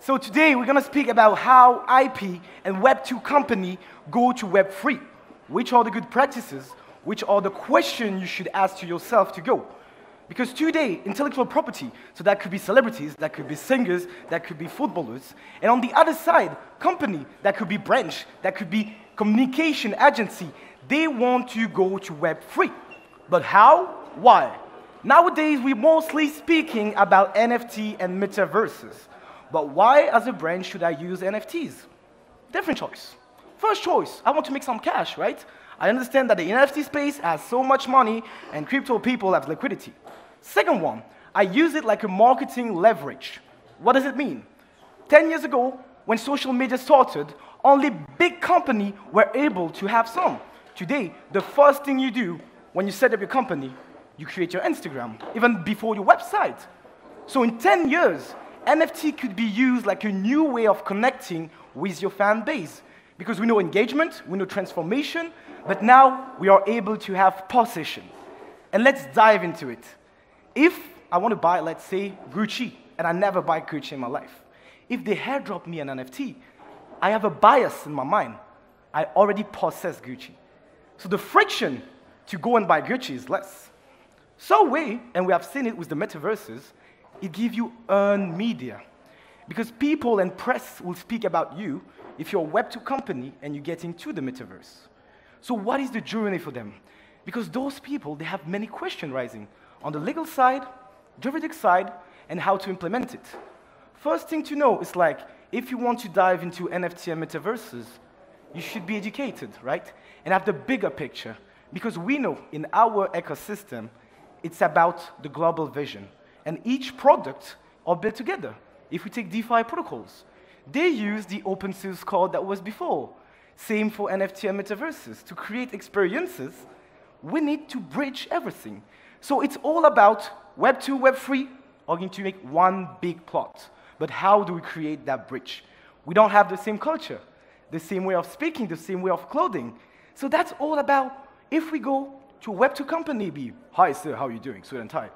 So today we're going to speak about how IP and Web2 company go to Web3. Which are the good practices? Which are the questions you should ask to yourself to go? Because today, intellectual property, so that could be celebrities, that could be singers, that could be footballers. And on the other side, company, that could be branch, that could be communication agency. They want to go to Web3. But how? Why? Nowadays, we're mostly speaking about NFT and metaverses. But why, as a brand, should I use NFTs? Different choice. First choice, I want to make some cash, right? I understand that the NFT space has so much money and crypto people have liquidity. Second one, I use it like a marketing leverage. What does it mean? 10 years ago, when social media started, only big companies were able to have some. Today, the first thing you do when you set up your company, you create your Instagram, even before your website. So in 10 years, NFT could be used like a new way of connecting with your fan base. Because we know engagement, we know transformation, but now we are able to have possession. And let's dive into it. If I want to buy, let's say, Gucci, and I never buy Gucci in my life, if they airdrop me an NFT, I have a bias in my mind. I already possess Gucci. So the friction to go and buy Gucci is less. So and we have seen it with the metaverses, it gives you earned media. Because people and press will speak about you if you're a Web2 company and you get into the metaverse. So what is the journey for them? Because those people, they have many questions rising on the legal side, juridic side, and how to implement it. First thing to know is like, if you want to dive into NFT and metaverses, you should be educated, right? And have the bigger picture. Because we know in our ecosystem, it's about the global vision. And each product are built together. If we take DeFi protocols, they use the open source code that was before. Same for NFT and metaverses. To create experiences, we need to bridge everything. So it's all about Web2, Web3 are going to make one big plot. But how do we create that bridge? We don't have the same culture, the same way of speaking, the same way of clothing. So that's all about if we go to a Web2 company, be, hi sir, how are you doing, suit and tie.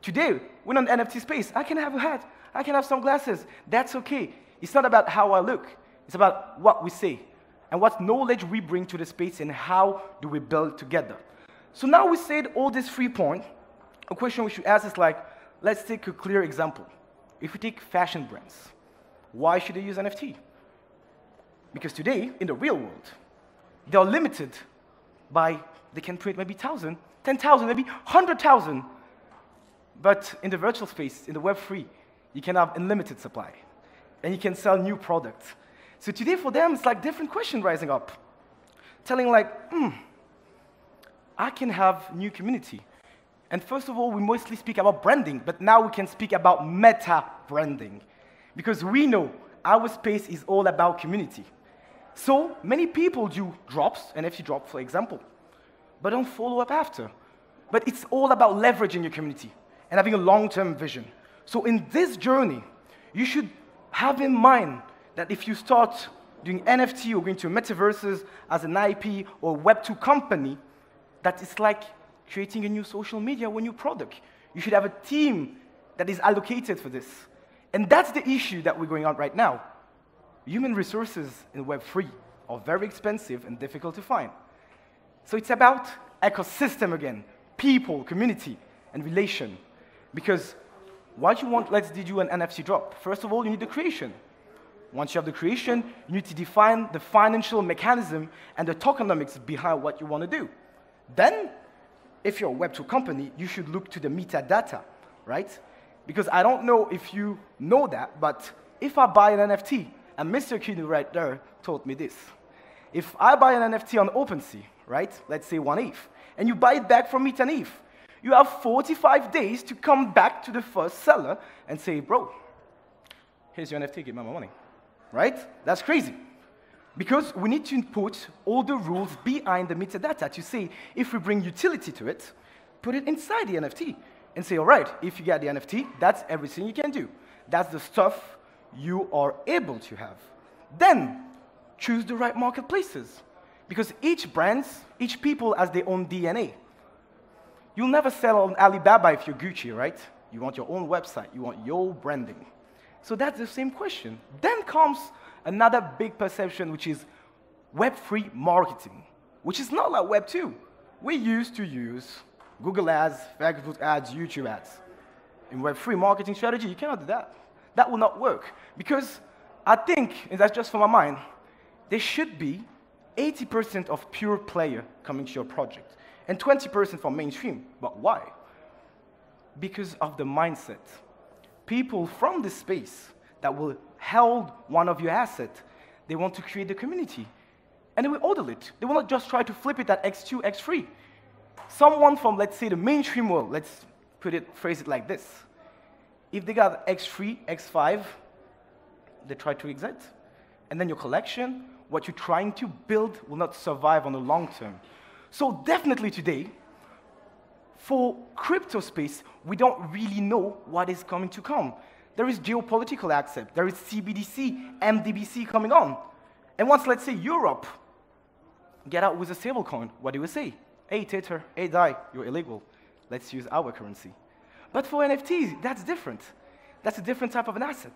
Today, we're in the NFT space. I can have a hat, I can have some glasses. That's okay. It's not about how I look. It's about what we say and what knowledge we bring to the space and how do we build together. So now we said all these 3 points. A question we should ask is like, let's take a clear example. If we take fashion brands, why should they use NFT? Because today, in the real world, they are limited by, they can print maybe 1,000, 10,000, maybe 100,000. But in the virtual space, in the Web3, you can have unlimited supply. And you can sell new products. So today for them, it's like different questions rising up. Telling like, I can have new community. And first of all, we mostly speak about branding, but now we can speak about meta branding. Because we know our space is all about community. So many people do drops, NFT drop, for example, but don't follow up after. But it's all about leveraging your community and having a long-term vision. So in this journey, you should have in mind that if you start doing NFT or going to metaverses as an IP or Web2 company, that it's like creating a new social media or a new product. You should have a team that is allocated for this. And that's the issue that we're going on right now. Human resources in Web3 are very expensive and difficult to find. So it's about ecosystem again, people, community, and relation. Because what you want, let's do an NFT drop. First of all, you need the creation. Once you have the creation, you need to define the financial mechanism and the tokenomics behind what you want to do. Then, if you're a Web2 company, you should look to the metadata, right? Because I don't know if you know that, but if I buy an NFT, and Mr. Kinu right there told me this. If I buy an NFT on OpenSea, right, let's say 1 ETH, and you buy it back from Meet an ETH, you have 45 days to come back to the first seller and say, bro, here's your NFT, give me my money, right? That's crazy. Because we need to input all the rules behind the metadata to say, if we bring utility to it, put it inside the NFT and say, all right, if you get the NFT, that's everything you can do. That's the stuff you are able to have. Then, choose the right marketplaces. Because each brand, each people has their own DNA. You'll never sell on Alibaba if you're Gucci, right? You want your own website. You want your branding. So that's the same question. Then comes another big perception, which is Web3 marketing, which is not like Web 2. We used to use Google Ads, Facebook ads, YouTube ads. In Web3 marketing strategy, you cannot do that. That will not work. Because I think, and that's just for my mind, there should be 80% of pure player coming to your project and 20% for mainstream. But why? Because of the mindset. People from the space that will hold one of your assets, they want to create the community. And they will order it. They will not just try to flip it at X2, X3. Someone from, let's say, the mainstream world, let's phrase it like this. If they got X3, X5, they try to exit. And then your collection, what you're trying to build, will not survive on the long term. So definitely today, for crypto space, we don't really know what is coming to come. There is geopolitical accept. There is CBDC, MDBC coming on. And once, let's say, Europe get out with a stablecoin, what do we say? Hey, Tether, hey, DAI, you're illegal. Let's use our currency. But for NFTs, that's different. That's a different type of an asset.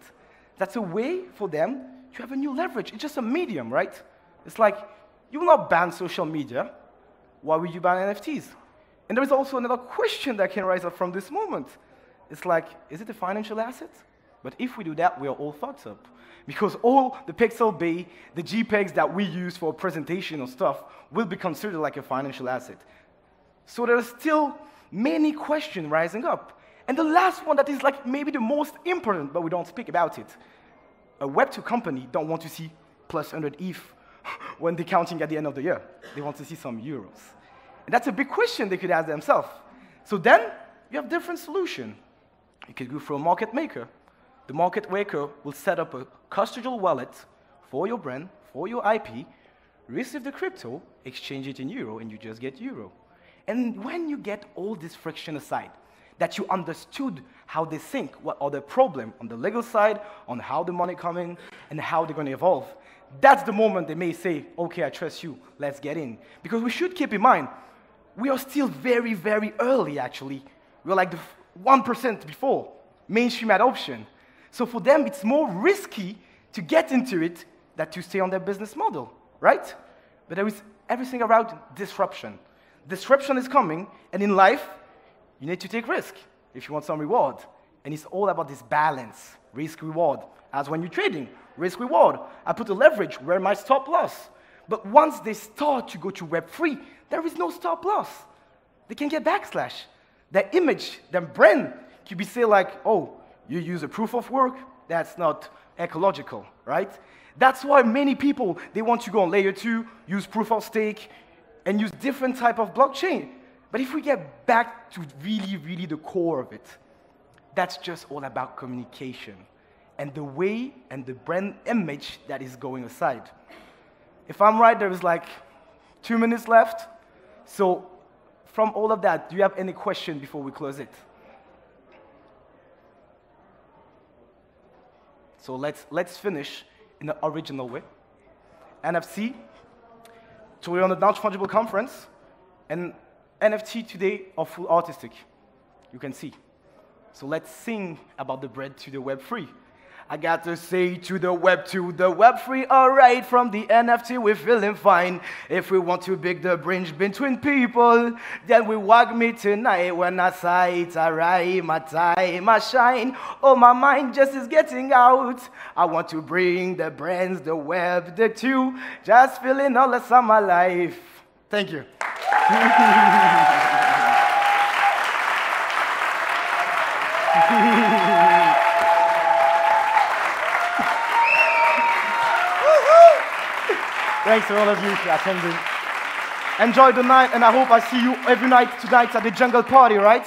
That's a way for them to have a new leverage. It's just a medium, right? It's like, you will not ban social media. Why would you ban NFTs? And there is also another question that can rise up from this moment. It's like, is it a financial asset? But if we do that, we are all fucked up. Because all the Pixabay, the JPEGs that we use for presentation or stuff will be considered like a financial asset. So there are still many questions rising up. And the last one that is like maybe the most important, but we don't speak about it. A Web2 company don't want to see plus 100 ETH when they're counting at the end of the year. They want to see some euros. And that's a big question they could ask themselves. So then you have different solution. You could go for a market maker. The market maker will set up a custodial wallet for your brand, for your IP, receive the crypto, exchange it in euro, and you just get euro. And when you get all this friction aside, that you understood how they think, what are the problems on the legal side, on how the money come in, and how they're going to evolve, that's the moment they may say, okay, I trust you, let's get in. Because we should keep in mind, we are still very, very early, actually. We're like the 1% before mainstream adoption. So for them, it's more risky to get into it than to stay on their business model, right? But there is everything around disruption. Disruption is coming, and in life, you need to take risk if you want some reward. And it's all about this balance, risk-reward. As when you're trading, risk-reward. I put a leverage where my stop loss. But once they start to go to Web3, there is no stop loss. They can get backslash. Their image, their brand, could be say like, oh, you use a proof of work, that's not ecological, right? That's why many people, they want to go on layer 2, use proof of stake, and use different type of blockchain. But if we get back to really, really the core of it, that's just all about communication and the way and the brand image that is going aside. If I'm right, there is like 2 minutes left. So from all of that, do you have any question before we close it? So let's finish in the original way. NFC, so we're on the Non-Fungible Conference, and NFT today are full artistic, you can see. So let's sing about the bread to the Web3. I got to say to the Web2, the Web3, all right, from the NFT we're feeling fine. If we want to big the bridge between people, then we walk me tonight. When I sight, I ride, my time, I shine. Oh, my mind just is getting out. I want to bring the brands, the web, the two, just feeling all the summer life. Thank you. Thanks to all of you for attending. Enjoy the night, and I hope I see you every night tonight at the jungle party, right?